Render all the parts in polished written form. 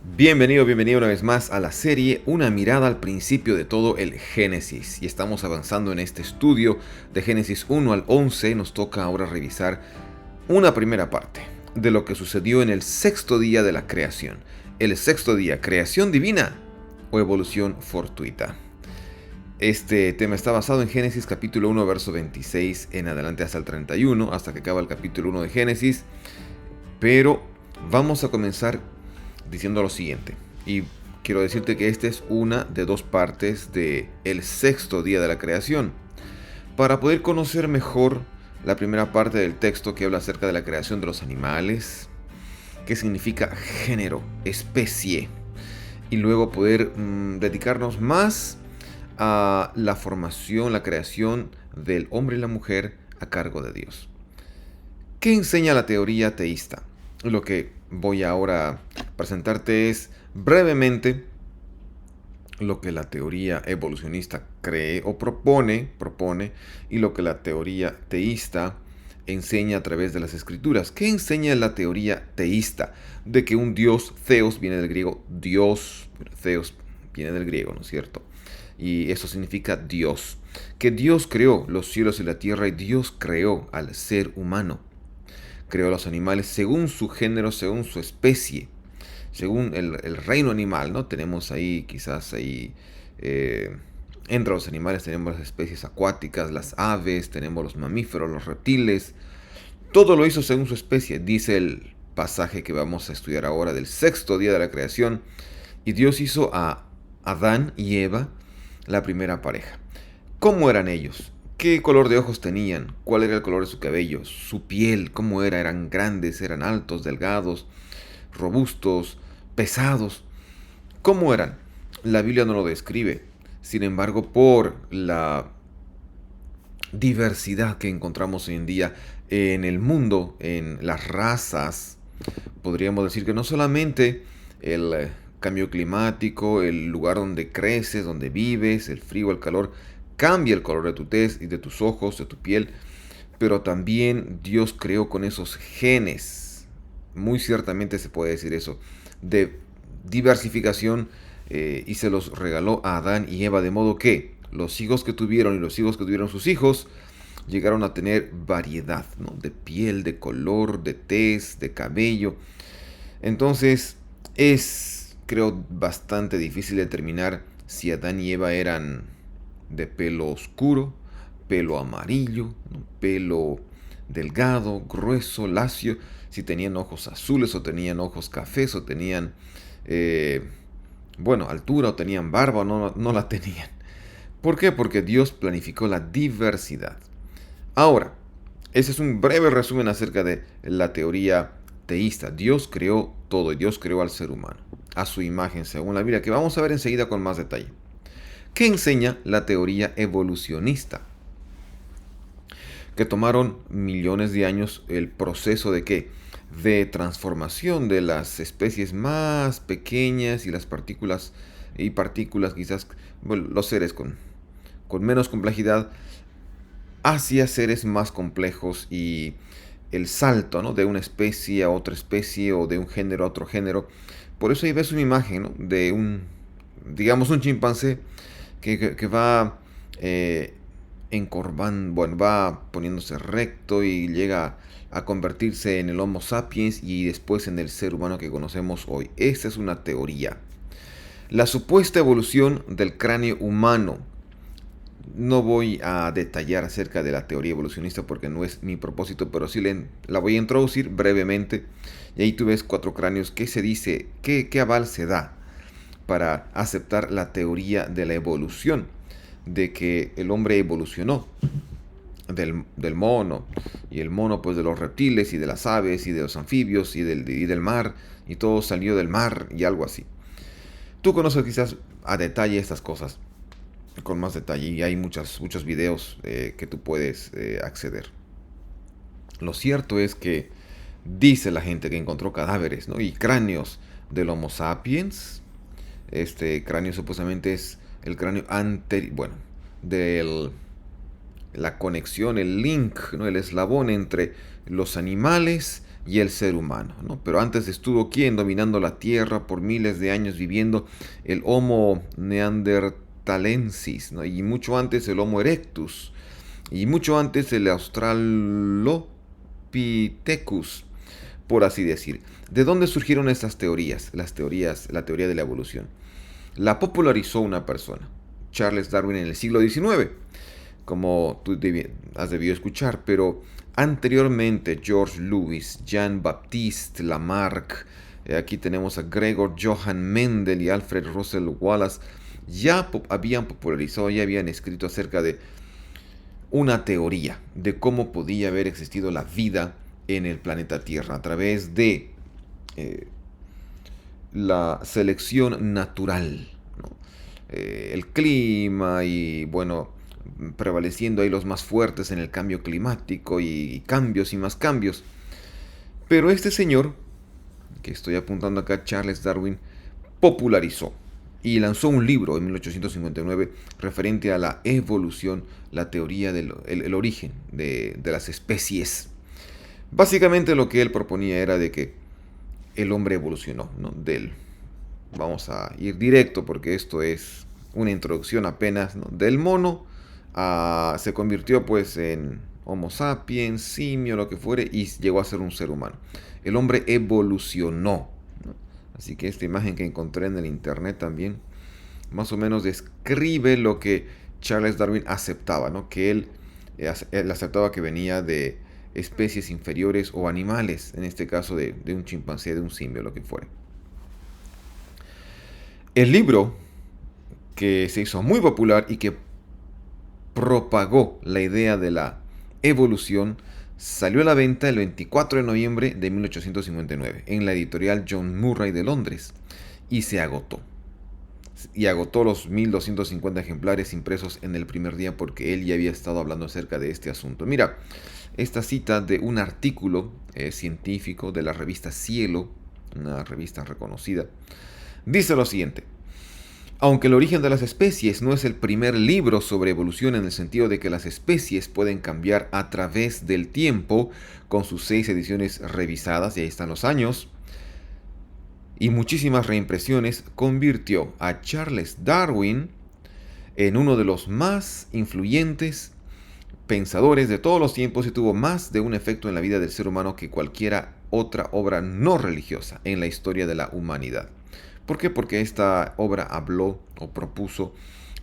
Bienvenido una vez más a la serie Una mirada al principio de todo el Génesis. Y estamos avanzando en este estudio de Génesis 1 al 11. Nos toca ahora revisar una primera parte de lo que sucedió en el sexto día de la creación. El sexto día, creación divina o evolución fortuita. Este tema está basado en Génesis capítulo 1, verso 26 en adelante hasta el 31, hasta que acaba el capítulo 1 de Génesis. Pero vamos a comenzar diciendo lo siguiente. Y quiero decirte que esta es una de dos partes de el sexto día de la creación. Para poder conocer mejor la primera parte del texto que habla acerca de la creación de los animales, qué significa género, especie, y luego poder dedicarnos más a la formación, la creación del hombre y la mujer a cargo de Dios. ¿Qué enseña la teoría teísta? Lo que voy ahora a presentarte es brevemente lo que la teoría evolucionista cree o propone y lo que la teoría teísta enseña a través de las escrituras. ¿Qué enseña la teoría teísta? De que un Dios, Theos, viene del griego Dios, Theos viene del griego, ¿no es cierto? Y eso significa Dios. Que Dios creó los cielos y la tierra y Dios creó al ser humano. Creó a los animales según su género, según su especie, según el reino animal, ¿no? Tenemos ahí, entre los animales tenemos las especies acuáticas, las aves, tenemos los mamíferos, los reptiles. Todo lo hizo según su especie, dice el pasaje que vamos a estudiar ahora del sexto día de la creación. Y Dios hizo a Adán y Eva, la primera pareja. ¿Cómo eran ellos? ¿Qué color de ojos tenían? ¿Cuál era el color de su cabello? ¿Su piel? ¿Cómo era? ¿Eran grandes? ¿Eran altos? ¿Delgados? ¿Robustos? ¿Pesados? ¿Cómo eran? La Biblia no lo describe. Sin embargo, por la diversidad que encontramos hoy en día en el mundo, en las razas, podríamos decir que no solamente el cambio climático, el lugar donde creces, donde vives, el frío, el calor, cambia el color de tu tez y de tus ojos, de tu piel, pero también Dios creó con esos genes, muy ciertamente se puede decir eso, de diversificación, y se los regaló a Adán y Eva, de modo que los hijos que tuvieron y los hijos que tuvieron sus hijos llegaron a tener variedad, ¿no? De piel, de color, de tez, de cabello. Entonces es, creo, bastante difícil determinar si Adán y Eva eran de pelo oscuro, pelo amarillo, ¿no? Pelo delgado, grueso, lacio, si tenían ojos azules o tenían ojos cafés o tenían, altura o tenían barba o no la tenían. ¿Por qué? Porque Dios planificó la diversidad. Ahora, ese es un breve resumen acerca de la teoría teísta. Dios creó todo y Dios creó al ser humano a su imagen, según la Biblia, que vamos a ver enseguida con más detalle. ¿Qué enseña la teoría evolucionista? Que tomaron millones de años el proceso de qué? De transformación de las especies más pequeñas y las partículas quizás, bueno, los seres con menos complejidad hacia seres más complejos, y el salto, ¿no? De una especie a otra especie o de un género a otro género. Por eso ahí ves una imagen, ¿no? De digamos, un chimpancé que va encorvando, bueno, va poniéndose recto y llega a convertirse en el Homo sapiens y después en el ser humano que conocemos hoy. Esta es una teoría. La supuesta evolución del cráneo humano. No voy a detallar acerca de la teoría evolucionista porque no es mi propósito, pero sí la voy a introducir brevemente. Y ahí tú ves 4 cráneos. ¿Qué se dice? ¿Qué aval se da para aceptar la teoría de la evolución? De que el hombre evolucionó del mono, y el mono pues de los reptiles y de las aves y de los anfibios y del mar, y todo salió del mar y algo así. Tú conoces quizás a detalle estas cosas, con más detalle, y hay muchos videos que tú puedes acceder. Lo cierto es que dice la gente que encontró cadáveres, ¿no? Y cráneos del Homo sapiens. Este cráneo supuestamente es el cráneo anterior, bueno, de la conexión, el link, ¿no? El eslabón entre los animales y el ser humano, ¿no? Pero antes estuvo ¿quién? Dominando la Tierra por miles de años viviendo el Homo neanderthalensis, ¿no? Y mucho antes el Homo erectus, y mucho antes el Australopithecus, por así decir. ¿De dónde surgieron estas teorías? La teoría de la evolución. La popularizó una persona, Charles Darwin, en el siglo XIX, como tú has debido escuchar, pero anteriormente George Lewis, Jean-Baptiste Lamarck, aquí tenemos a Gregor Johann Mendel y Alfred Russel Wallace, ya habían popularizado, ya habían escrito acerca de una teoría de cómo podía haber existido la vida en el planeta Tierra a través de eh, la selección natural, ¿no? El clima y bueno, prevaleciendo ahí los más fuertes en el cambio climático y cambios y más cambios. Pero este señor, que estoy apuntando acá, Charles Darwin, popularizó y lanzó un libro en 1859 referente a la evolución, la teoría del el origen de las especies. Básicamente lo que él proponía era de que el hombre evolucionó, ¿no? Vamos a ir directo porque esto es una introducción apenas, ¿no? Del mono se convirtió pues en Homo sapiens, simio, lo que fuere, y llegó a ser un ser humano. El hombre evolucionó, ¿no? Así que esta imagen que encontré en el internet también más o menos describe lo que Charles Darwin aceptaba, ¿no? Que él aceptaba que venía de especies inferiores o animales, en este caso de un chimpancé, de un simio, lo que fuere. El libro que se hizo muy popular y que propagó la idea de la evolución salió a la venta el 24 de noviembre de 1859 en la editorial John Murray de Londres y se agotó. Y agotó los 1250 ejemplares impresos en el primer día porque él ya había estado hablando acerca de este asunto. Mira, esta cita de un artículo científico de la revista Cielo, una revista reconocida, dice lo siguiente: aunque el origen de las especies no es el primer libro sobre evolución en el sentido de que las especies pueden cambiar a través del tiempo, con sus 6 ediciones revisadas, y ahí están los años, y muchísimas reimpresiones, convirtió a Charles Darwin en uno de los más influyentes pensadores de todos los tiempos y tuvo más de un efecto en la vida del ser humano que cualquiera otra obra no religiosa en la historia de la humanidad. ¿Por qué? Porque esta obra habló o propuso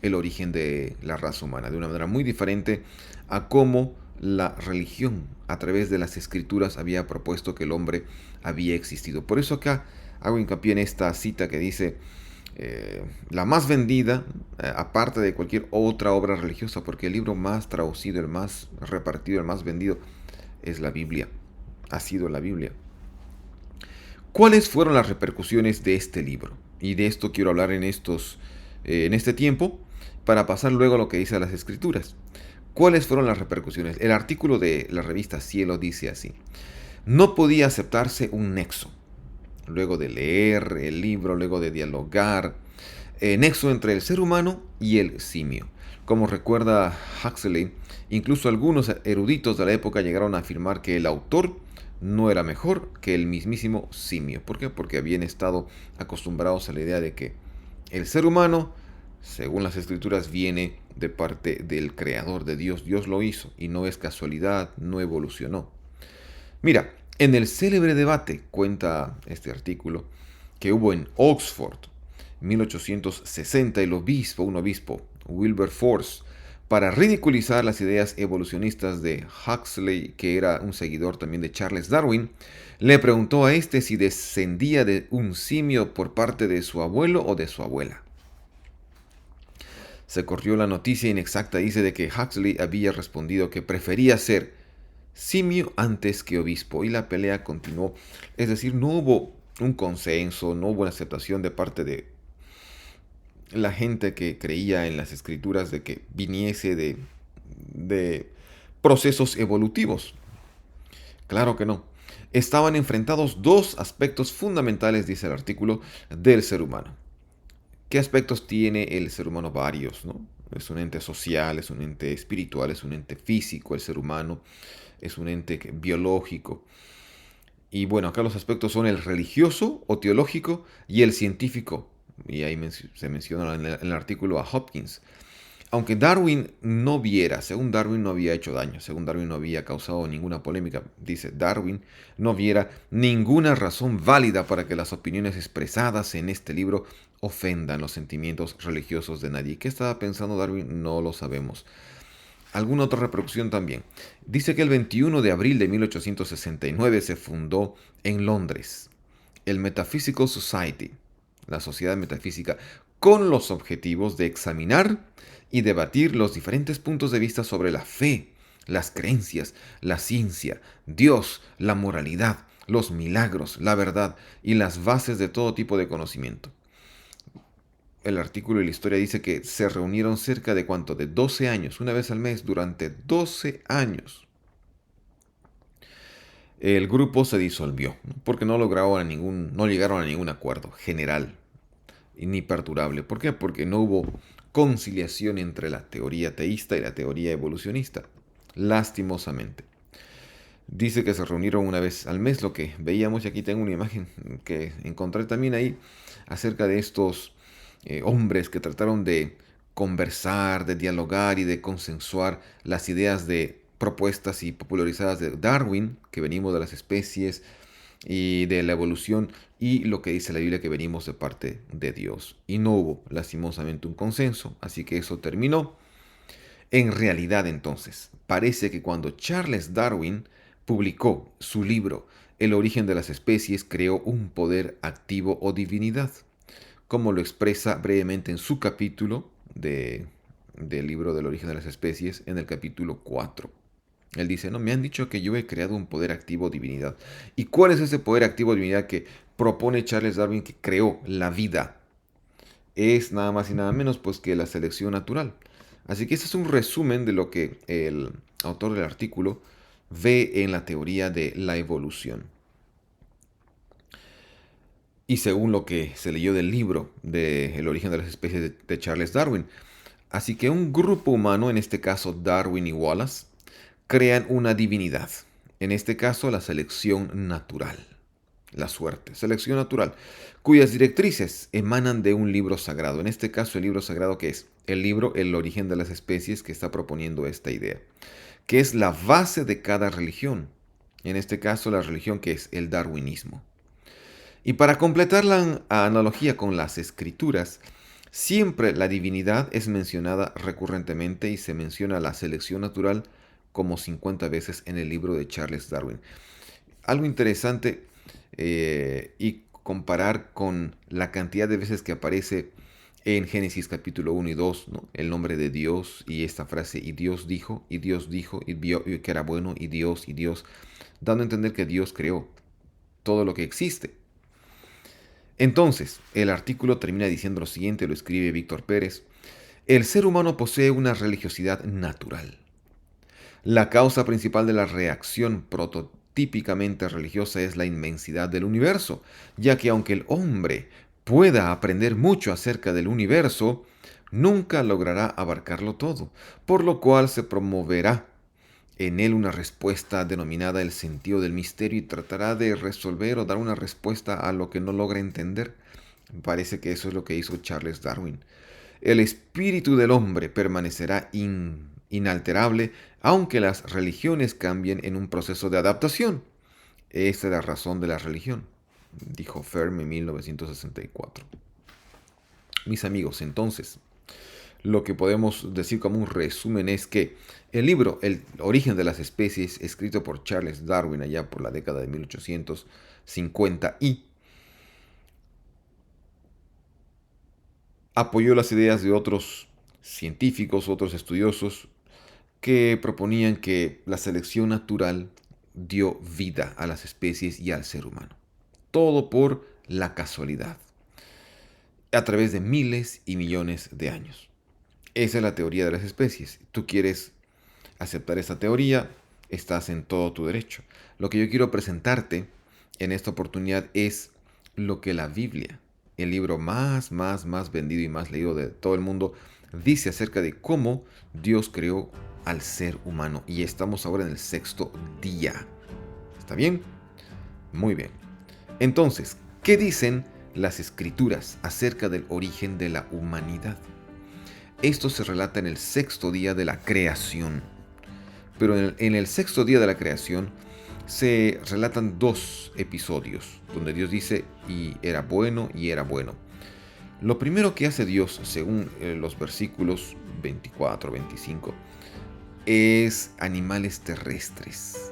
el origen de la raza humana de una manera muy diferente a cómo la religión a través de las escrituras había propuesto que el hombre había existido. Por eso acá hago hincapié en esta cita que dice la más vendida, aparte de cualquier otra obra religiosa, porque el libro más traducido, el más repartido, el más vendido es la Biblia, ha sido la Biblia. ¿Cuáles fueron las repercusiones de este libro? Y de esto quiero hablar en este tiempo, para pasar luego a lo que dice las Escrituras. ¿Cuáles fueron las repercusiones? El artículo de la revista Cielo dice así: no podía aceptarse un nexo. Luego de leer el libro, luego de dialogar, nexo entre el ser humano y el simio. Como recuerda Huxley, incluso algunos eruditos de la época llegaron a afirmar que el autor no era mejor que el mismísimo simio. ¿Por qué? Porque habían estado acostumbrados a la idea de que el ser humano, según las escrituras, viene de parte del creador, de Dios. Dios lo hizo y no es casualidad, no evolucionó. Mira, en el célebre debate, cuenta este artículo, que hubo en Oxford, 1860, un obispo, Wilberforce, para ridiculizar las ideas evolucionistas de Huxley, que era un seguidor también de Charles Darwin, le preguntó a este si descendía de un simio por parte de su abuelo o de su abuela. Se corrió la noticia inexacta, dice, de que Huxley había respondido que prefería ser simio antes que obispo, y la pelea continuó. Es decir, no hubo un consenso, no hubo una aceptación de parte de la gente que creía en las escrituras de que viniese de procesos evolutivos. Claro que no. Estaban enfrentados dos aspectos fundamentales, dice el artículo, del ser humano. ¿Qué aspectos tiene el ser humano? Varios, ¿no? Es un ente social, es un ente espiritual, es un ente físico, el ser humano es un ente biológico. Y bueno, acá los aspectos son el religioso o teológico y el científico. Y ahí se menciona en el artículo a Hopkins. Aunque Darwin no viera, según Darwin no había hecho daño, según Darwin no había causado ninguna polémica, dice Darwin, no viera ninguna razón válida para que las opiniones expresadas en este libro ofendan los sentimientos religiosos de nadie. ¿Qué estaba pensando Darwin? No lo sabemos. Alguna otra reproducción también. Dice que el 21 de abril de 1869 se fundó en Londres el Metaphysical Society, la Sociedad Metafísica, con los objetivos de examinar y debatir los diferentes puntos de vista sobre la fe, las creencias, la ciencia, Dios, la moralidad, los milagros, la verdad y las bases de todo tipo de conocimiento. El artículo y la historia dice que se reunieron cerca de cuánto, de 12 años, una vez al mes, durante 12 años. El grupo se disolvió porque no no llegaron a ningún acuerdo general ni perdurable. ¿Por qué? Porque no hubo conciliación entre la teoría teísta y la teoría evolucionista. Lastimosamente. Dice que se reunieron una vez al mes, lo que veíamos, y aquí tengo una imagen que encontré también ahí acerca de estos hombres que trataron de conversar, de dialogar y de consensuar las ideas de propuestas y popularizadas de Darwin, que venimos de las especies y de la evolución, y lo que dice la Biblia, que venimos de parte de Dios. Y no hubo, lastimosamente, un consenso, así que eso terminó. En realidad, entonces, parece que cuando Charles Darwin publicó su libro El origen de las especies, creó un poder activo o divinidad, como lo expresa brevemente en su capítulo del libro del origen de las especies, en el capítulo 4. Él dice, no, me han dicho que yo he creado un poder activo o divinidad. ¿Y cuál es ese poder activo o divinidad que propone Charles Darwin, que creó la vida? Es nada más y nada menos pues que la selección natural. Así que ese es un resumen de lo que el autor del artículo ve en la teoría de la evolución. Y según lo que se leyó del libro de El origen de las especies de Charles Darwin. Así que un grupo humano, en este caso Darwin y Wallace, crean una divinidad. En este caso la selección natural. La suerte, selección natural, cuyas directrices emanan de un libro sagrado. En este caso, el libro sagrado, que es el libro El origen de las especies, que está proponiendo esta idea, que es la base de cada religión. En este caso, la religión que es el darwinismo. Y para completar la analogía con las escrituras, siempre la divinidad es mencionada recurrentemente y se menciona la selección natural como 50 veces en el libro de Charles Darwin. Algo interesante y comparar con la cantidad de veces que aparece en Génesis capítulo 1 y 2, ¿no? El nombre de Dios y esta frase, y Dios dijo, y vio que era bueno, y Dios, dando a entender que Dios creó todo lo que existe. Entonces, el artículo termina diciendo lo siguiente, lo escribe Víctor Pérez: el ser humano posee una religiosidad natural. La causa principal de la reacción prototípicamente religiosa es la inmensidad del universo, ya que aunque el hombre pueda aprender mucho acerca del universo, nunca logrará abarcarlo todo, por lo cual se promoverá en él una respuesta denominada el sentido del misterio y tratará de resolver o dar una respuesta a lo que no logra entender. Me parece que eso es lo que hizo Charles Darwin. El espíritu del hombre permanecerá inalterable aunque las religiones cambien en un proceso de adaptación. Esa es la razón de la religión, dijo Fermi en 1964. Mis amigos, entonces, lo que podemos decir como un resumen es que el libro El origen de las especies, escrito por Charles Darwin allá por la década de 1850 y apoyó las ideas de otros científicos, otros estudiosos, que proponían que la selección natural dio vida a las especies y al ser humano. Todo por la casualidad, a través de miles y millones de años. Esa es la teoría de las especies. Tú quieres aceptar esa teoría, estás en todo tu derecho. Lo que yo quiero presentarte en esta oportunidad es lo que la Biblia, el libro más vendido y más leído de todo el mundo, dice acerca de cómo Dios creó al ser humano. Y estamos ahora en el 6.º día. ¿Está bien? Muy bien. Entonces, ¿qué dicen las escrituras acerca del origen de la humanidad? Esto se relata en el sexto día de la creación. Pero en el sexto día de la creación se relatan dos episodios donde Dios dice y era bueno y era bueno. Lo primero que hace Dios, según los versículos 24, 25, es animales terrestres.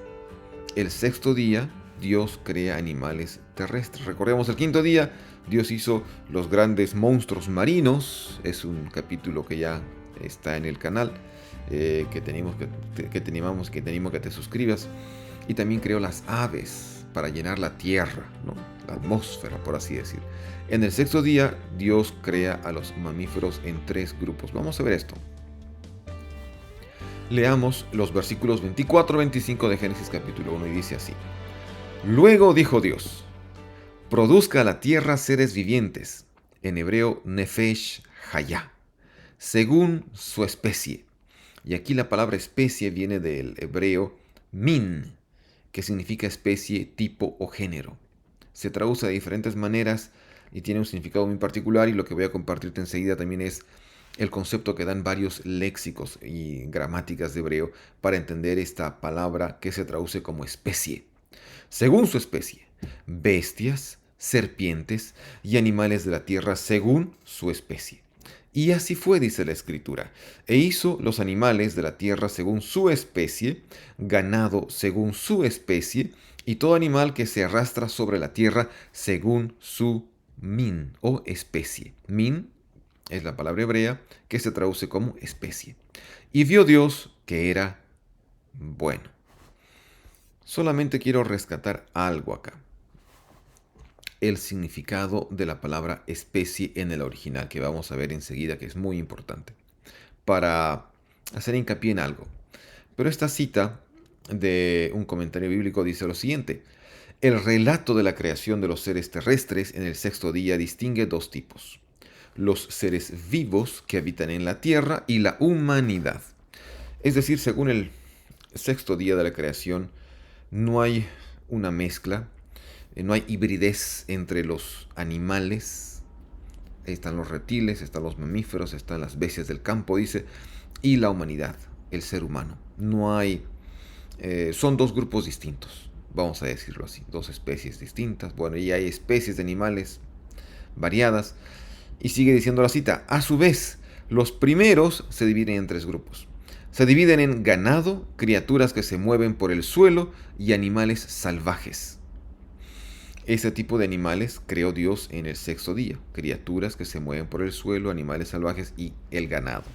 El sexto día Dios crea animales terrestres. Recordemos el quinto día, Dios hizo los grandes monstruos marinos. Es un capítulo que ya está en el canal, que tenemos que te suscribas. Y también creó las aves para llenar la tierra, ¿no? La atmósfera, por así decir. En el sexto día, Dios crea a los mamíferos en tres grupos. Vamos a ver esto. Leamos los versículos 24-25 de Génesis capítulo 1 y dice así. Luego dijo Dios, produzca la tierra seres vivientes, en hebreo nefesh hayá, según su especie. Y aquí la palabra especie viene del hebreo min, que significa especie, tipo o género. Se traduce de diferentes maneras y tiene un significado muy particular, y lo que voy a compartirte enseguida también es el concepto que dan varios léxicos y gramáticas de hebreo para entender esta palabra que se traduce como especie. Según su especie, bestias, serpientes y animales de la tierra según su especie. Y así fue, dice la Escritura, e hizo los animales de la tierra según su especie, ganado según su especie, y todo animal que se arrastra sobre la tierra según su min o especie. Min es la palabra hebrea que se traduce como especie. Y vio Dios que era bueno. Solamente quiero rescatar algo acá. El significado de la palabra especie en el original, que vamos a ver enseguida, que es muy importante, para hacer hincapié en algo. Pero esta cita de un comentario bíblico dice lo siguiente. El relato de la creación de los seres terrestres en el sexto día distingue dos tipos. Los seres vivos que habitan en la tierra y la humanidad. Es decir, según el sexto día de la creación, no hay una mezcla, no hay hibridez entre los animales. Están los reptiles, están los mamíferos, están las bestias del campo, dice, y la humanidad, el ser humano. No hay, son dos grupos distintos, vamos a decirlo así, dos especies distintas. Bueno, y hay especies de animales variadas. Y sigue diciendo la cita, a su vez, los primeros se dividen en tres grupos. Se dividen en ganado, criaturas que se mueven por el suelo y animales salvajes. Ese tipo de animales creó Dios en el sexto día. Criaturas que se mueven por el suelo, animales salvajes y el ganado.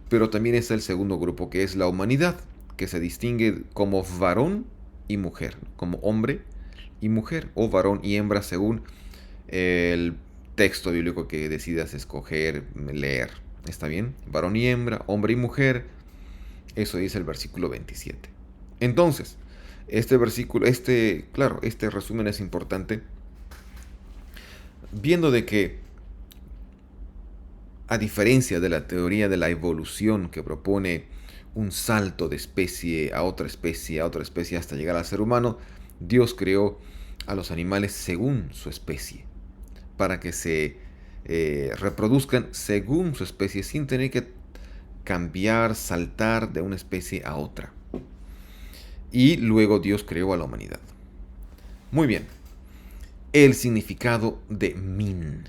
Pero también está el segundo grupo, que es la humanidad, que se distingue como varón y mujer, como hombre y mujer, o varón y hembra según el texto bíblico que decidas escoger, leer. ¿Está bien? Varón y hembra, hombre y mujer. Eso dice el versículo 27. Entonces, este versículo, este resumen es importante, viendo de que, a diferencia de la teoría de la evolución que propone un salto de especie a otra especie, hasta llegar al ser humano, Dios creó a los animales según su especie, para que se reproduzcan según su especie, sin tener que cambiar, saltar de una especie a otra. Y luego Dios creó a la humanidad. Muy bien. El significado de min.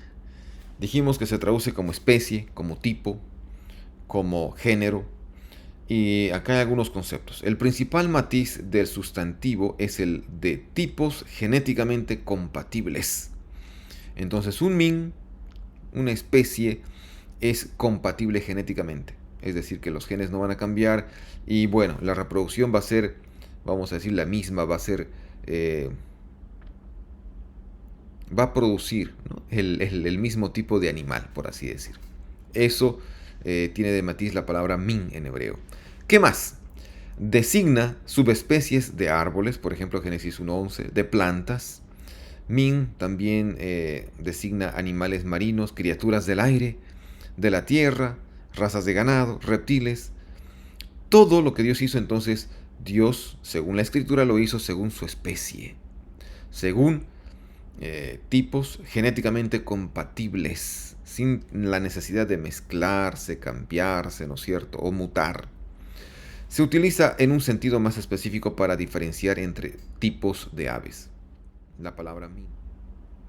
Dijimos que se traduce como especie, como tipo, como género. Y acá hay algunos conceptos. El principal matiz del sustantivo es el de tipos genéticamente compatibles. Entonces un min, una especie, es compatible genéticamente. Es decir, que los genes no van a cambiar. Y bueno, la reproducción va a ser, vamos a decir, la misma. Va a ser, va a producir, ¿no? el mismo tipo de animal, por así decir. Eso tiene de matiz la palabra min en hebreo. ¿Qué más? Designa subespecies de árboles, por ejemplo, Génesis 1:11, de plantas. Min también designa animales marinos, criaturas del aire, de la tierra, razas de ganado, reptiles. Todo lo que Dios hizo, entonces, Dios, según la Escritura, lo hizo según su especie. según tipos genéticamente compatibles, sin la necesidad de mezclarse, cambiarse, ¿no es cierto?, o mutar. Se utiliza en un sentido más específico para diferenciar entre tipos de aves. La palabra min.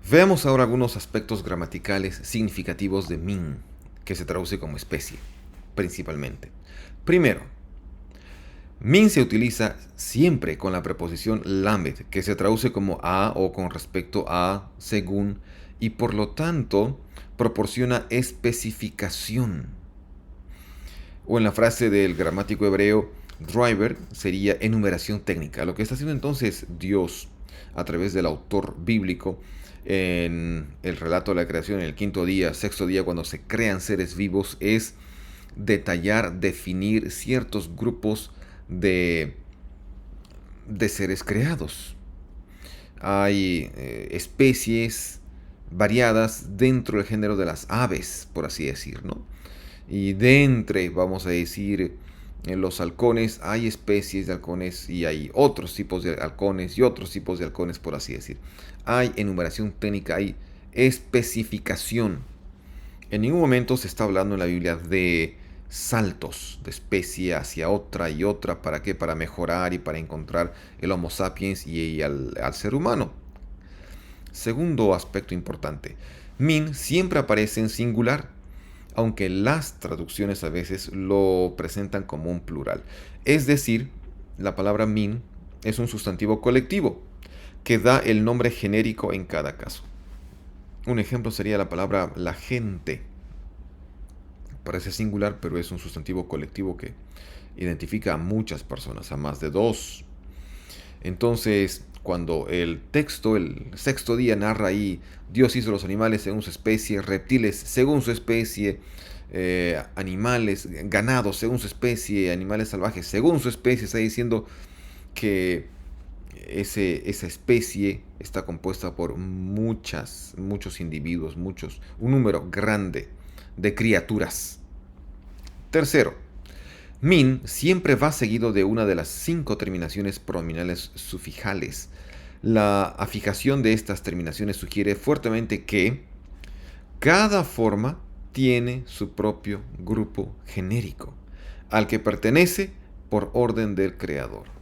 Veamos ahora algunos aspectos gramaticales significativos de min, que se traduce como especie, principalmente. Primero, min se utiliza siempre con la preposición lamed, que se traduce como a o con respecto a, según, y por lo tanto proporciona especificación. O en la frase del gramático hebreo, driver sería enumeración técnica. Lo que está haciendo entonces Dios a través del autor bíblico en el relato de la creación, en el quinto día, sexto día, cuando se crean seres vivos, es detallar, definir ciertos grupos de, de seres creados. Hay especies variadas dentro del género de las aves, por así decir, ¿no? Y de entre, vamos a decir, en los halcones hay especies de halcones y hay otros tipos de halcones y otros tipos de halcones, por así decir. Hay enumeración técnica, hay especificación. En ningún momento se está hablando en la Biblia de saltos de especie hacia otra y otra. ¿Para qué? Para mejorar y para encontrar el Homo sapiens y al ser humano. Segundo aspecto importante. Min siempre aparece en singular, aunque las traducciones a veces lo presentan como un plural. Es decir, la palabra min es un sustantivo colectivo que da el nombre genérico en cada caso. Un ejemplo sería la palabra la gente. Parece singular, pero es un sustantivo colectivo que identifica a muchas personas, a más de dos. Entonces, cuando el texto, el sexto día, narra ahí, Dios hizo los animales según su especie, reptiles según su especie, animales, ganados según su especie, animales salvajes según su especie, está diciendo que esa especie está compuesta por muchos individuos, un número grande de criaturas. Tercero, min siempre va seguido de una de las 5 terminaciones pronominales sufijales. La afijación de estas terminaciones sugiere fuertemente que cada forma tiene su propio grupo genérico, al que pertenece por orden del creador.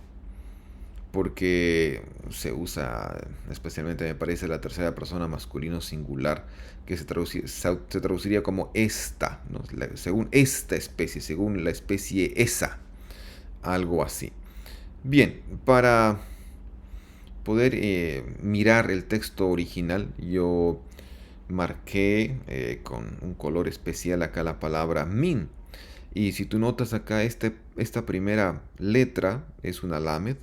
Porque se usa, especialmente me parece, la tercera persona masculino singular, que se traduciría como esta, ¿no? Según esta especie, según la especie esa, algo así. Bien, para poder mirar el texto original, yo marqué con un color especial acá la palabra min. Y si tú notas acá, esta primera letra es una lamed.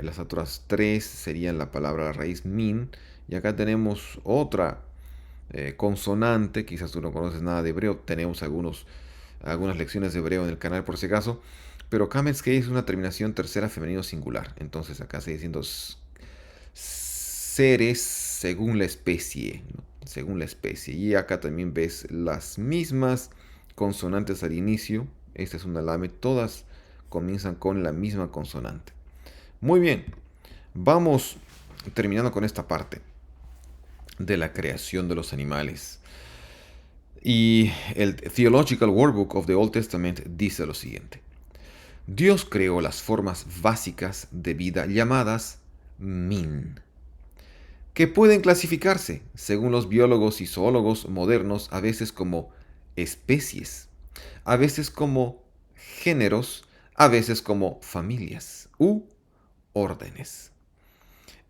Las otras 3 serían la palabra raíz min. Y acá tenemos otra consonante. Quizás tú no conoces nada de hebreo. Tenemos algunas lecciones de hebreo en el canal por si acaso. Pero Kametsky es una terminación tercera femenino singular. Entonces acá se diciendo seres según la especie, ¿no? Según la especie. Y acá también ves las mismas consonantes al inicio. Esta es una lame. Todas comienzan con la misma consonante. Muy bien. Vamos terminando con esta parte de la creación de los animales. Y el Theological Workbook of the Old Testament dice lo siguiente. Dios creó las formas básicas de vida llamadas min, que pueden clasificarse, según los biólogos y zoólogos modernos, a veces como especies, a veces como géneros, a veces como familias u órdenes.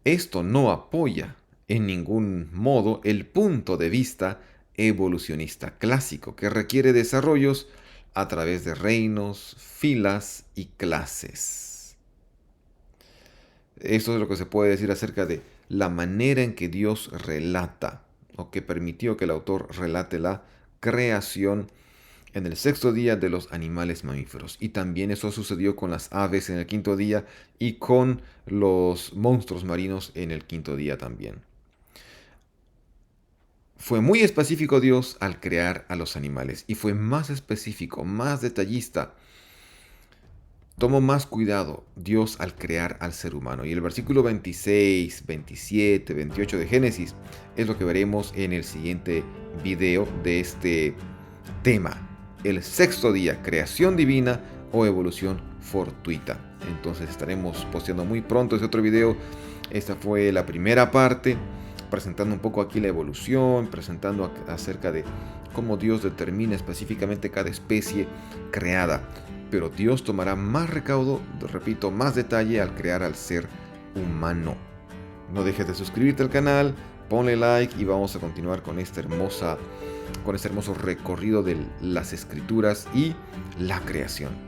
Esto no apoya en ningún modo el punto de vista evolucionista clásico, que requiere desarrollos a través de reinos, filas y clases. Esto es lo que se puede decir acerca de la manera en que Dios relata, o que permitió que el autor relate la creación en el sexto día de los animales mamíferos. Y también eso sucedió con las aves en el quinto día y con los monstruos marinos en el quinto día también. Fue muy específico Dios al crear a los animales y fue más específico, más detallista tomó más cuidado Dios al crear al ser humano. Y el versículo 26, 27, 28 de Génesis es lo que veremos en el siguiente video de este tema. El sexto día, creación divina o evolución fortuita. Entonces estaremos posteando muy pronto ese otro video. Esta fue la primera parte, presentando un poco aquí la evolución, presentando acerca de cómo Dios determina específicamente cada especie creada. Pero Dios tomará más recaudo, repito, más detalle al crear al ser humano. No dejes de suscribirte al canal, ponle like y vamos a continuar con este hermoso recorrido de las escrituras y la creación.